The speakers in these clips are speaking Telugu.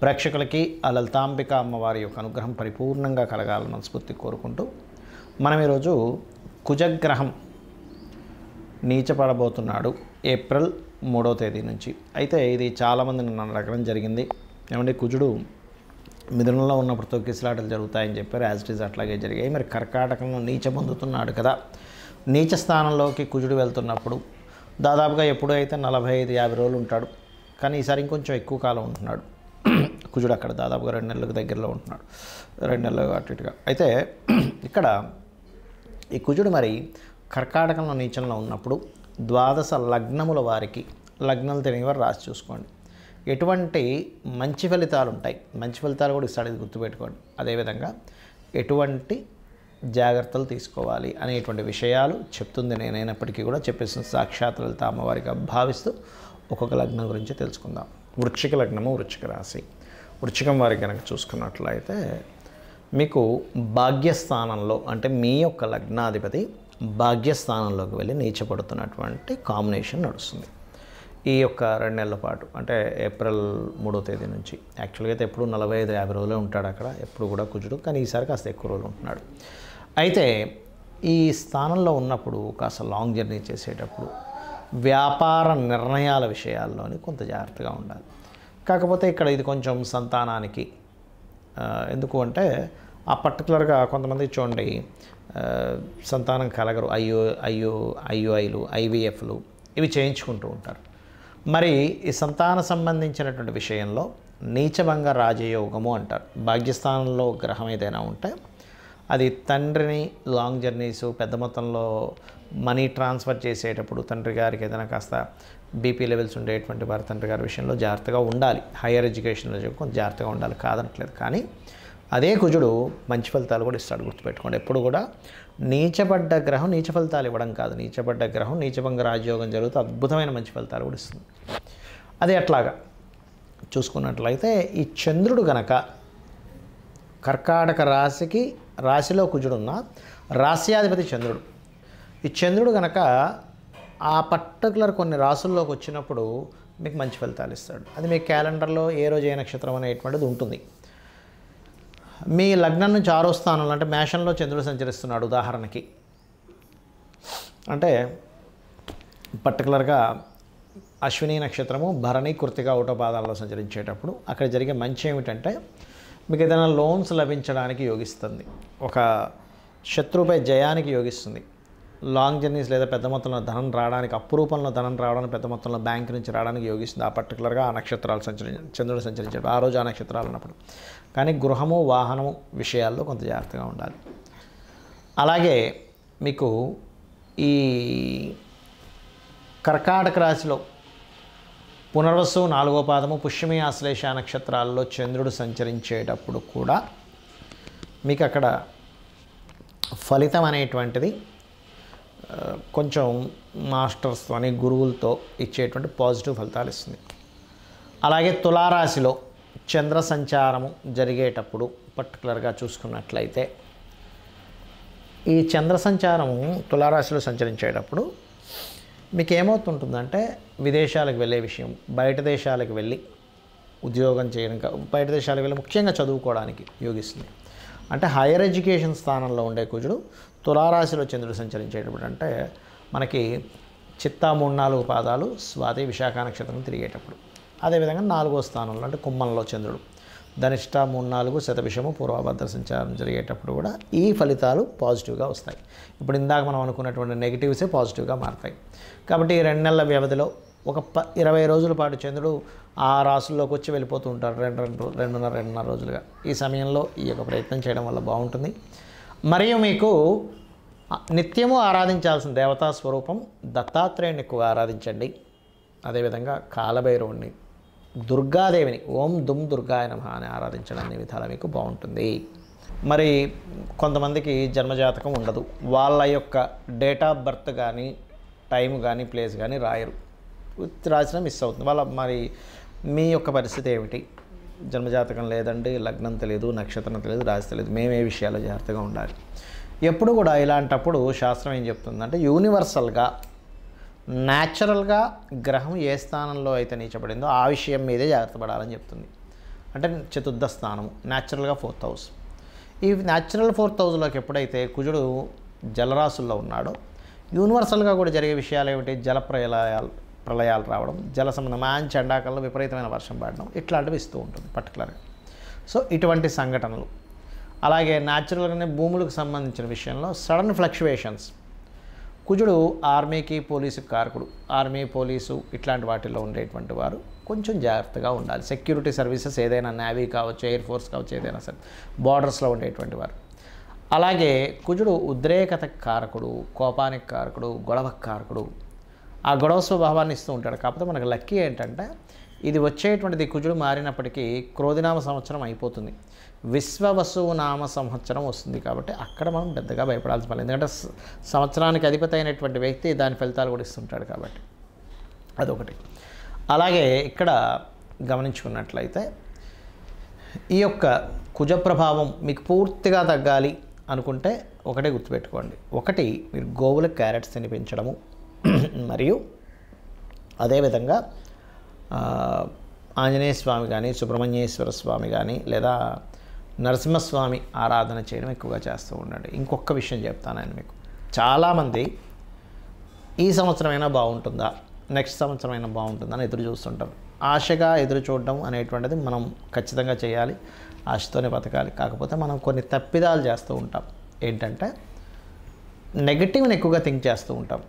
ప్రేక్షకులకి ఆ లలితాంబిక అమ్మవారి యొక్క అనుగ్రహం పరిపూర్ణంగా కలగాలని మనస్ఫూర్తి కోరుకుంటూ మనం ఈరోజు కుజగ్రహం నీచపడబోతున్నాడు ఏప్రిల్ 3వ తేదీ నుంచి. అయితే ఇది చాలామంది నన్ను అడగడం జరిగింది, ఏమంటే కుజుడు మిథునంలో ఉన్నప్పుడు తొక్కిసలాటలు జరుగుతాయని చెప్పారు. యాజ్ ఇట్ ఈజ్ అట్లాగే జరిగాయి. మరి కర్కాటకంలో నీచ పొందుతున్నాడు కదా, నీచ స్థానంలోకి కుజుడు వెళ్తున్నప్పుడు దాదాపుగా ఎప్పుడైతే 45-50 రోజులు ఉంటాడు, కానీ ఈసారి ఇంకొంచెం ఎక్కువ కాలం ఉంటున్నాడు కుజుడు. అక్కడ దాదాపుగా 2 నెలలకు దగ్గరలో ఉంటున్నాడు, 2 నెలలు అటు ఇటుగా. అయితే ఇక్కడ ఈ కుజుడు మరి కర్కాటకంలో నీచంలో ఉన్నప్పుడు ద్వాదశ లగ్నముల వారికి, లగ్నాలు తెలియని వారు రాసి చూసుకోండి, ఎటువంటి మంచి ఫలితాలు ఉంటాయి. మంచి ఫలితాలు కూడా ఇస్తాడు, ఇది గుర్తుపెట్టుకోండి. అదేవిధంగా ఎటువంటి జాగ్రత్తలు తీసుకోవాలి అనేటువంటి విషయాలు చెప్తుంది నేనైనప్పటికీ కూడా చెప్పేసిన సాక్షాత్ లలిత అమ్మవారిగా భావిస్తూ ఒక్కొక్క లగ్నం గురించి తెలుసుకుందాం. వృశ్చిక లగ్నము, వృశ్చిక రాశి. వృశ్చికం వారికి కనుక చూసుకున్నట్లయితే మీకు భాగ్యస్థానంలో, అంటే మీ యొక్క లగ్నాధిపతి భాగ్యస్థానంలోకి వెళ్ళి నీచపడుతున్నటువంటి కాంబినేషన్ నడుస్తుంది ఈ యొక్క 2 నెలల పాటు. అంటే ఏప్రిల్ 3వ తేదీ నుంచి. యాక్చువల్గా అయితే ఎప్పుడు 45-50 రోజులే ఉంటాడు అక్కడ ఎప్పుడు కూడా కుజుడు, కానీ ఈసారి కాస్త ఎక్కువ రోజులు ఉంటున్నాడు. అయితే ఈ స్థానంలో ఉన్నప్పుడు కాస్త లాంగ్ జర్నీ చేసేటప్పుడు వ్యాపార నిర్ణయాల విషయాల్లోని కొంత జాగ్రత్తగా ఉండాలి. కాకపోతే ఇక్కడ ఇది కొంచెం సంతానానికి, ఎందుకు అంటే ఆ పర్టికులర్గా కొంతమంది చూడండి సంతానం కలగరు, ఐయుఐలు, ఐవీఎఫ్లు ఇవి చేయించుకుంటూ ఉంటారు. మరి ఈ సంతాన సంబంధించినటువంటి విషయంలో నీచభంగ రాజయోగము అంటారు. భాగ్యస్థానంలో గ్రహం ఏదైనా ఉంటే అది తండ్రిని లాంగ్ జర్నీస్, పెద్ద మొత్తంలో మనీ ట్రాన్స్ఫర్ చేసేటప్పుడు తండ్రి గారికి ఏదైనా కాస్త బీపీ లెవెల్స్ ఉండేటువంటి వారి తండ్రి గారి విషయంలో జాగ్రత్తగా ఉండాలి. హయ్యర్ ఎడ్యుకేషన్లో కొంచెం జాగ్రత్తగా ఉండాలి, కాదనట్లేదు. కానీ అదే కుజుడు మంచి ఫలితాలు కూడా ఇస్తాడు, గుర్తుపెట్టుకోండి. ఎప్పుడు కూడా నీచపడ్డ గ్రహం నీచ ఫలితాలు ఇవ్వడం కాదు, నీచపడ్డ గ్రహం నీచభంగ రాజయోగం జరుగుతూ అద్భుతమైన మంచి ఫలితాలు కూడా ఇస్తుంది. అది అట్లాగా చూసుకున్నట్లయితే ఈ చంద్రుడు గనక కర్కాటక రాశికి, రాశిలో కుజుడున్న రాశ్యాధిపతి చంద్రుడు, ఈ చంద్రుడు గనక ఆ పర్టికులర్ కొన్ని రాసుల్లోకి వచ్చినప్పుడు మీకు మంచి ఫలితాలు ఇస్తాడు. అది మీ క్యాలెండర్లో ఏ రోజు ఏ నక్షత్రం అనేటువంటిది ఉంటుంది. మీ లగ్నం నుంచి 6వ స్థానంలో, అంటే మేషంలో చంద్రుడు సంచరిస్తున్నాడు ఉదాహరణకి, అంటే పర్టికులర్గా అశ్విని నక్షత్రము భరణి కృత్తిక 1వ పాదాల్లో సంచరించేటప్పుడు అక్కడ జరిగే మంచి ఏమిటంటే మీకు ఏదైనా లోన్స్ లభించడానికి యోగిస్తుంది, ఒక శత్రువుపై జయానికి యోగిస్తుంది, లాంగ్ జర్నీస్ లేదా పెద్ద మొత్తంలో ధనం రావడానికి, అప్పు రూపంలో ధనం రావడానికి, పెద్ద మొత్తంలో బ్యాంక్ నుంచి రావడానికి యోగిస్తుంది. ఆ పర్టికులర్గా ఆ నక్షత్రాలు చంద్రుడు సంచరించాడు ఆ రోజు ఆ నక్షత్రాలు ఉన్నప్పుడు. కానీ గృహము, వాహనము విషయాల్లో కొంత జాగ్రత్తగా ఉండాలి. అలాగే మీకు ఈ కర్కాటక రాశిలో పునర్వసు 4వ పాదము, పుష్యమి, ఆశ్లేష నక్షత్రాల్లో చంద్రుడు సంచరించేటప్పుడు కూడా మీకు అక్కడ ఫలితం అనేటువంటిది కొంచెం మాస్టర్స్తో అని గురువులతో ఇచ్చేటువంటి పాజిటివ్ ఫలితాలు ఇస్తుంది. అలాగే తులారాశిలో చంద్ర సంచారము జరిగేటప్పుడు పర్టికులర్గా చూసుకున్నట్లయితే ఈ చంద్ర సంచారము తులారాశిలో సంచరించేటప్పుడు మీకు ఏమవుతుంటుందంటే విదేశాలకు వెళ్ళే విషయం, బయట దేశాలకు వెళ్ళి ఉద్యోగం చేయడం, బయట దేశాలకు వెళ్ళి ముఖ్యంగా చదువుకోవడానికి యోగిస్తుంది. అంటే హైయర్ ఎడ్యుకేషన్ స్థానంలో ఉండే కుజుడు తులారాశిలో చంద్రుడు సంచరించేటప్పుడు, అంటే మనకి చిత్తా 3-4 పాదాలు, స్వాతి, విశాఖ నక్షత్రం తిరిగేటప్పుడు. అదేవిధంగా 4వ స్థానంలో అంటే కుంభంలో చంద్రుడు, ధనిష్ట 3-4, శతభిషము, పూర్వభద్ర సంచారం జరిగేటప్పుడు కూడా ఈ ఫలితాలు పాజిటివ్గా వస్తాయి. ఇప్పుడు ఇందాక మనం అనుకున్నటువంటి నెగిటివ్సే పాజిటివ్గా మారుతాయి. కాబట్టి ఈ 2 నెలల వ్యవధిలో ఒక 20 రోజుల పాటు చంద్రుడు ఆ రాసుల్లోకి వచ్చి వెళ్ళిపోతూ ఉంటారు, 2.5 రోజులుగా. ఈ సమయంలో ఈ యొక్క ప్రయత్నం చేయడం వల్ల బాగుంటుంది. మరియు మీకు నిత్యము ఆరాధించాల్సిన దేవతా స్వరూపం దత్తాత్రేయుని ఎక్కువ ఆరాధించండి. అదేవిధంగా కాలభైరవుణ్ణి, దుర్గాదేవిని ఓం దుమ్ దుర్గాయ నమః అని ఆరాధించడం అనే విధాలు మీకు బాగుంటుంది. మరి కొంతమందికి జన్మజాతకం ఉండదు, వాళ్ళ యొక్క డేట్ ఆఫ్ బర్త్ కానీ, టైం కానీ, ప్లేస్ కానీ రాయరు, రాసిన మిస్ అవుతుంది. వాళ్ళ మరి మీ యొక్క పరిస్థితి ఏమిటి? జన్మజాతకం లేదండి, లగ్నం తెలియదు, నక్షత్రం తెలియదు, రాశి తెలియదు, మేము ఏ విషయాల్లో జాగ్రత్తగా ఉండాలి? ఎప్పుడు కూడా ఇలాంటప్పుడు శాస్త్రం ఏం చెప్తుందంటే యూనివర్సల్గా న్యాచురల్గా గ్రహం ఏ స్థానంలో అయితే నీచబడిందో ఆ విషయం మీదే జాగ్రత్త పడాలని చెప్తుంది. అంటే చతుర్థ స్థానము, న్యాచురల్గా 4th హౌస్. ఈ న్యాచురల్ 4th హౌస్లోకి ఎప్పుడైతే కుజుడు జలరాశుల్లో ఉన్నాడో యూనివర్సల్గా కూడా జరిగే విషయాలు ఏమిటి, జల ప్రళయాలు రావడం, జల సంబంధం, మంచి ఎండాకాలంలో విపరీతమైన వర్షం పడడం, ఇట్లాంటివి ఇస్తూ ఉంటుంది పర్టికులర్గా. సో ఇటువంటి సంఘటనలు. అలాగే న్యాచురల్గానే భూములకు సంబంధించిన విషయంలో సడన్ ఫ్లక్చువేషన్స్. కుజుడు ఆర్మీకి పోలీసుకి కారకుడు. ఆర్మీ, పోలీసు ఇట్లాంటి వాటిల్లో ఉండేటువంటి వారు కొంచెం జాగ్రత్తగా ఉండాలి. సెక్యూరిటీ సర్వీసెస్ ఏదైనా, నేవీ కావచ్చు, ఎయిర్ ఫోర్స్ కావచ్చు, ఏదైనా సరే బార్డర్స్లో ఉండేటువంటి వారు. అలాగే కుజుడు ఉద్రేకత కారకుడు, కోపానికి కారకుడు, గొడవకు కారకుడు. ఆ గొడవ స్వభావాన్ని ఇస్తూ ఉంటాడు. కాకపోతే మనకు లక్కీ ఏంటంటే ఇది వచ్చేటువంటిది కుజుడు మారినప్పటికీ క్రోధినామ సంవత్సరం అయిపోతుంది, విశ్వవసువు నామ సంవత్సరం వస్తుంది. కాబట్టి అక్కడ మనం పెద్దగా భయపడాల్సిన పని, ఎందుకంటే సంవత్సరానికి అధిపతి అయినటువంటి వ్యక్తి దాని ఫలితాలు కూడా ఇస్తుంటాడు కాబట్టి అదొకటి. అలాగే ఇక్కడ గమనించుకున్నట్లయితే ఈ యొక్క కుజ ప్రభావం మీకు పూర్తిగా తగ్గాలి అనుకుంటే ఒకటే గుర్తుపెట్టుకోండి. ఒకటి, మీరు గోవులకు క్యారెట్స్ తినిపించడము, మరియు అదేవిధంగా ఆంజనేయ స్వామి కానీ, సుబ్రహ్మణ్యేశ్వర స్వామి కానీ, లేదా నరసింహస్వామి ఆరాధన చేయడం ఎక్కువగా చేస్తూ ఉండండి. ఇంకొక విషయం చెప్తాను నేను మీకు. చాలామంది ఈ సంవత్సరమైనా బాగుంటుందా, నెక్స్ట్ సంవత్సరమైనా బాగుంటుందా అని ఎదురు చూస్తుంటారు. ఆశగా ఎదురు చూడడం అనేటువంటిది మనం ఖచ్చితంగా చేయాలి, ఆశతోనే బతకాలి. కాకపోతే మనం కొన్ని తప్పిదాలు చేస్తూ ఉంటాం. ఏంటంటే నెగటివ్ని ఎక్కువగా థింక్ చేస్తూ ఉంటాం.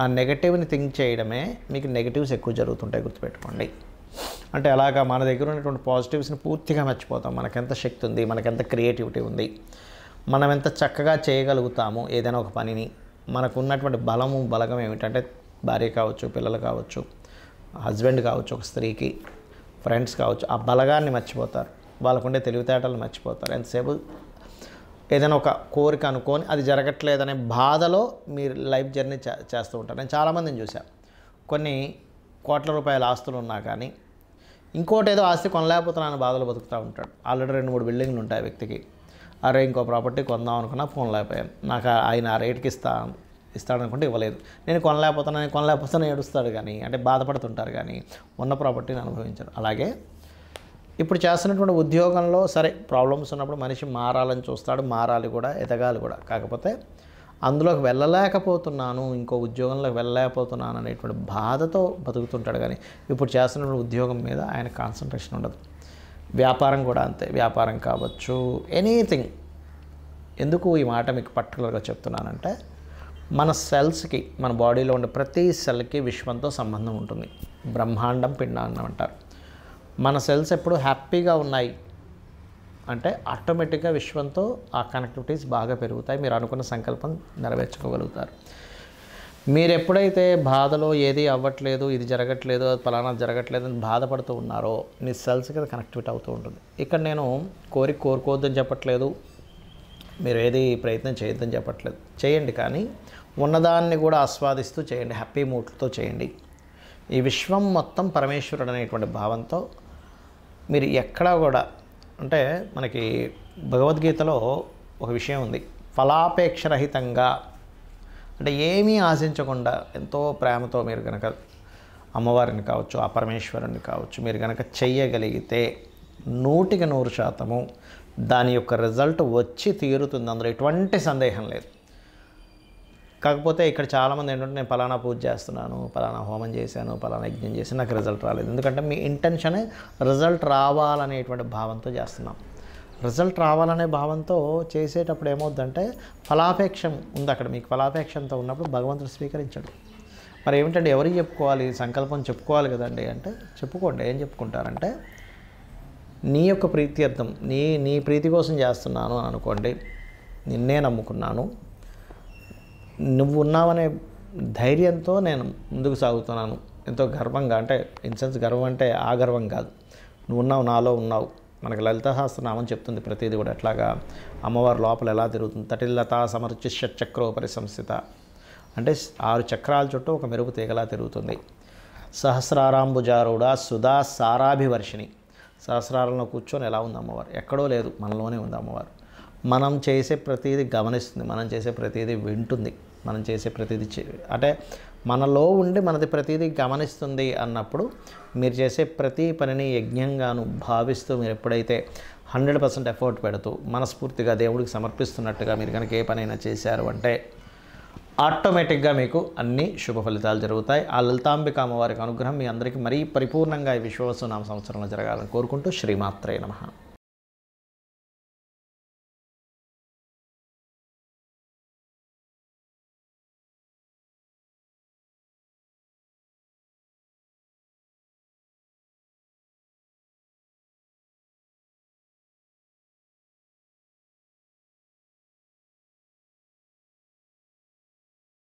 ఆ నెగటివ్ని థింక్ చేయడమే మీకు నెగటివ్స్ ఎక్కువ జరుగుతుంటాయి, గుర్తుపెట్టుకోండి. అంటే అలాగా మన దగ్గర ఉన్నటువంటి పాజిటివ్స్ని పూర్తిగా మర్చిపోతాం. మనకెంత శక్తి ఉంది, మనకెంత క్రియేటివిటీ ఉంది, మనం ఎంత చక్కగా చేయగలుగుతాము ఏదైనా ఒక పనిని. మనకు ఉన్నటువంటి బలగం ఏమిటంటే భార్య కావచ్చు, పిల్లలు కావచ్చు, హస్బెండ్ కావచ్చు, ఒక స్త్రీకి ఫ్రెండ్స్ కావచ్చు, ఆ బలగాన్ని మర్చిపోతారు. వాళ్ళకుండే తెలివితేటలు మర్చిపోతారు. ఎంతసేపు ఏదైనా ఒక కోరిక అనుకొని అది జరగట్లేదనే బాధలో మీరు లైఫ్ జర్నీ చేస్తూ ఉంటారు. నేను చాలామందిని చూశాను. కొన్ని కోట్ల రూపాయల ఆస్తులు ఉన్నా కానీ ఇంకోటి ఏదో ఆస్తి కొనలేకపోతున్నాను బాధలు బతుకుతూ ఉంటాడు. ఆల్రెడీ 2-3 బిల్డింగ్లు ఉంటాయి ఆ వ్యక్తికి. అరే ఇంకో ప్రాపర్టీ కొందాం అనుకున్నా కొనలేకపోయాను, నాకు ఆయన ఆ రేట్కి ఇస్తాడనుకుంటే ఇవ్వలేదు, నేను కొనలేకపోతాను ఏడుస్తాడు కానీ, అంటే బాధపడుతుంటారు కానీ ఉన్న ప్రాపర్టీని అనుభవించారు. అలాగే ఇప్పుడు చేస్తున్నటువంటి ఉద్యోగంలో సరే ప్రాబ్లమ్స్ ఉన్నప్పుడు మనిషి మారాలని చూస్తాడు, మారాలి కూడా, ఎదగాలి కూడా. కాకపోతే అందులోకి వెళ్ళలేకపోతున్నాను, ఇంకో ఉద్యోగంలోకి వెళ్ళలేకపోతున్నాను అనేటువంటి బాధతో బతుకుతుంటాడు కానీ ఇప్పుడు చేస్తున్నటువంటి ఉద్యోగం మీద ఆయన కాన్సన్ట్రేషన్ ఉండదు. వ్యాపారం కూడా అంతే, వ్యాపారం కావచ్చు, ఎనీథింగ్. ఎందుకు ఈ మాట మీకు పర్టికులర్గా చెప్తున్నానంటే మన సెల్స్కి, మన బాడీలో ఉండే ప్రతి సెల్కి విశ్వంతో సంబంధం ఉంటుంది. బ్రహ్మాండం, పిండాండం అంటారు. మన సెల్స్ ఎప్పుడు హ్యాపీగా ఉన్నాయి అంటే ఆటోమేటిక్గా విశ్వంతో ఆ కనెక్టివిటీస్ బాగా పెరుగుతాయి, మీరు అనుకున్న సంకల్పం నెరవేర్చుకోగలుగుతారు. మీరు ఎప్పుడైతే బాధలో ఏది అవ్వట్లేదు, ఇది జరగట్లేదు, ఫలానా జరగట్లేదు అని బాధపడుతూ ఉన్నారో మీ సెల్స్కి అది కనెక్టివిటీ అవుతూ ఉంటుంది. ఇక్కడ నేను కోరుకోవద్దని చెప్పట్లేదు, మీరు ఏది ప్రయత్నం చేయొద్దని చెప్పట్లేదు, చేయండి. కానీ ఉన్నదాన్ని కూడా ఆస్వాదిస్తూ చేయండి, హ్యాపీ మూడ్తో చేయండి. ఈ విశ్వం మొత్తం పరమేశ్వరుడు అనేటువంటి భావంతో మీరు ఎక్కడా కూడా, అంటే మనకి భగవద్గీతలో ఒక విషయం ఉంది, ఫలాపేక్షరహితంగా, అంటే ఏమీ ఆశించకుండా ఎంతో ప్రేమతో మీరు కనుక అమ్మవారిని కావచ్చు, ఆ పరమేశ్వరుని కావచ్చు మీరు కనుక చెయ్యగలిగితే 100% దాని యొక్క రిజల్ట్ వచ్చి తీరుతుంది, అందులో ఎటువంటి సందేహం లేదు. కాకపోతే ఇక్కడ చాలామంది ఏంటంటే నేను పలానా పూజ చేస్తున్నాను, పలానా హోమం చేశాను, పలానా యజ్ఞం చేసి నాకు రిజల్ట్ రాలేదు. ఎందుకంటే మీ ఇంటెన్షనే రిజల్ట్ రావాలనేటువంటి భావంతో చేస్తున్నాం. రిజల్ట్ రావాలనే భావంతో చేసేటప్పుడు ఏమవుద్దంటే ఫలాపేక్షం ఉంది అక్కడ. మీకు ఫలాపేక్షంతో ఉన్నప్పుడు భగవంతుడు స్వీకరించాడు. మరి ఏమిటంటే ఎవరికి చెప్పుకోవాలి, సంకల్పం చెప్పుకోవాలి కదండి అంటే చెప్పుకోండి. ఏం చెప్పుకుంటారంటే నీ యొక్క ప్రీత్యర్థం, నీ ప్రీతి కోసం చేస్తున్నాను అని అనుకోండి, నిన్నే నమ్ముకున్నాను, నువ్వు ఉన్నావనే ధైర్యంతో నేను ముందుకు సాగుతున్నాను ఎంతో గర్వంగా. అంటే ఇన్సెన్స్ గర్వం అంటే ఆ గర్వం కాదు, నువ్వు ఉన్నావు, నాలో ఉన్నావు. మనకు లలితా సహస్రనామం చెప్తుంది ప్రతిదీ కూడా. ఎట్లాగా అమ్మవారి లోపల ఎలా తిరుగుతుంది, తటిల్లతా సమర్చి షట్చక్రోపరి సంస్థిత, అంటే 6 చక్రాల చుట్టూ ఒక మెరుపు తీగలా తిరుగుతుంది. సహస్రారాంబుజారుడ సుధా సారాభివర్షిణి, సహస్రారంలో కూర్చొని ఎలా ఉంది అమ్మవారు, ఎక్కడో లేదు, మనలోనే ఉంది అమ్మవారు. మనం చేసే ప్రతిదీ గమనిస్తుంది, మనం చేసే ప్రతిదీ వింటుంది, మనం చేసే ప్రతిదీ అంటే మనలో ఉండి మనది ప్రతిదీ గమనిస్తుంది అన్నప్పుడు మీరు చేసే ప్రతి పనిని యజ్ఞంగాను భావిస్తూ మీరు ఎప్పుడైతే 100% ఎఫర్ట్ పెడుతూ మనస్ఫూర్తిగా దేవుడికి సమర్పిస్తున్నట్టుగా మీరు కనుక ఏ పనైనా చేశారు అంటే ఆటోమేటిక్గా మీకు అన్ని శుభ ఫలితాలు జరుగుతాయి. ఆ లలితాంబిక అమ్మవారికి అనుగ్రహం మీ అందరికీ మరీ పరిపూర్ణంగా ఈ విశ్వవసు నామ సంవత్సరంలో జరగాలని కోరుకుంటూ శ్రీమాత్రే నమః.